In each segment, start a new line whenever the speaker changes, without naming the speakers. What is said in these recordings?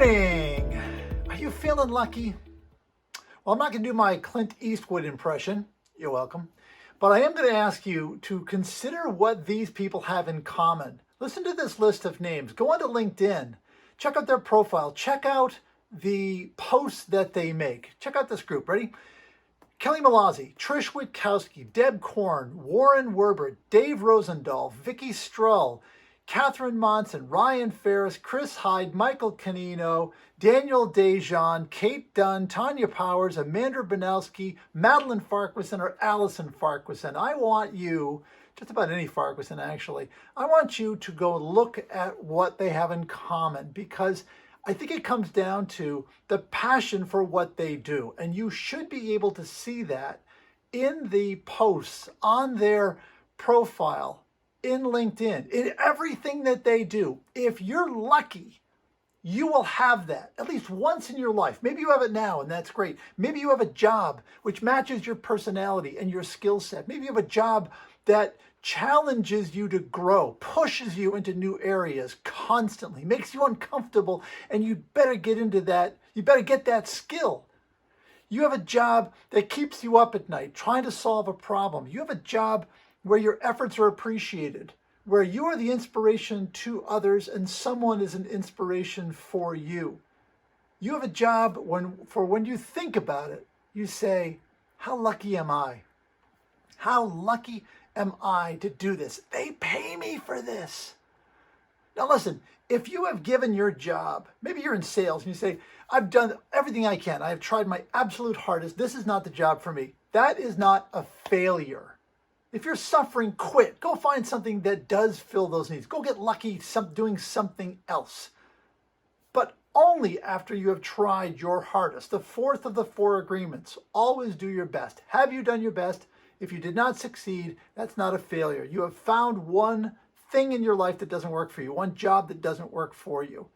morning. Are you feeling lucky? Well, I'm not going to do my Clint Eastwood impression. You're welcome. But I am going to ask you to consider what these people have in common. Listen to this list of names. Go onto LinkedIn. Check out their profile. Check out the posts that they make. Check out this group. Ready? Kelly Malazzi, Trish Witkowski, Deb Korn, Warren Werber, Dave Rosendahl, Vicky Strull, Catherine Monson, Ryan Ferris, Chris Hyde, Michael Canino, Daniel Dejan, Kate Dunn, Tanya Powers, Amanda Banowski, Madeline Farquharson, or Allison Farquharson. I want you, just about any Farquharson actually, I want you to go look at what they have in common, because I think it comes down to the passion for what they do. And you should be able to see that in the posts on their profile in LinkedIn, in everything that they do. If you're lucky, you will have that at least once in your life. Maybe you have it now, and that's great. Maybe you have a job which matches your personality and your skill set. Maybe you have a job that challenges you to grow, pushes you into new areas constantly, makes you uncomfortable, and you better get into that. You better get that skill. You have a job that keeps you up at night trying to solve a problem. You have a job where your efforts are appreciated, where you are the inspiration to others and someone is an inspiration for you. You have a job when you think about it, you say, how lucky am I? How lucky am I to do this? They pay me for this. Now listen, if you have given your job, maybe you're in sales and you say, I've done everything I can. I have tried my absolute hardest. This is not the job for me. That is not a failure. If you're suffering, quit. Go find something that does fill those needs. Go get lucky doing something else. But only after you have tried your hardest. The fourth of the 4 agreements, always do your best. Have you done your best? If you did not succeed, that's not a failure. You have found one thing in your life that doesn't work for you, one job that doesn't work for you.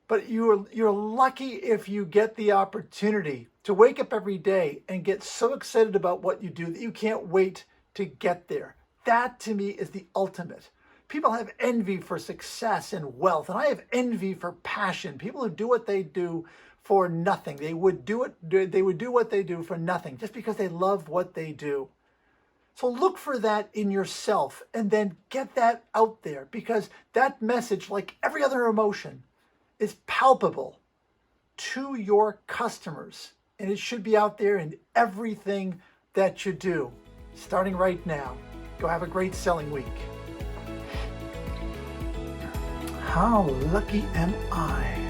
But you're lucky if you get the opportunity to wake up every day and get so excited about what you do that you can't wait to get there. That to me is the ultimate. People have envy for success and wealth, and I have envy for passion. People who do what they do for nothing. They would do what they do for nothing just because they love what they do. So look for that in yourself and then get that out there, because that message, like every other emotion, is palpable to your customers, and it should be out there in everything that you do. Starting right now. Go have a great selling week. How lucky am I?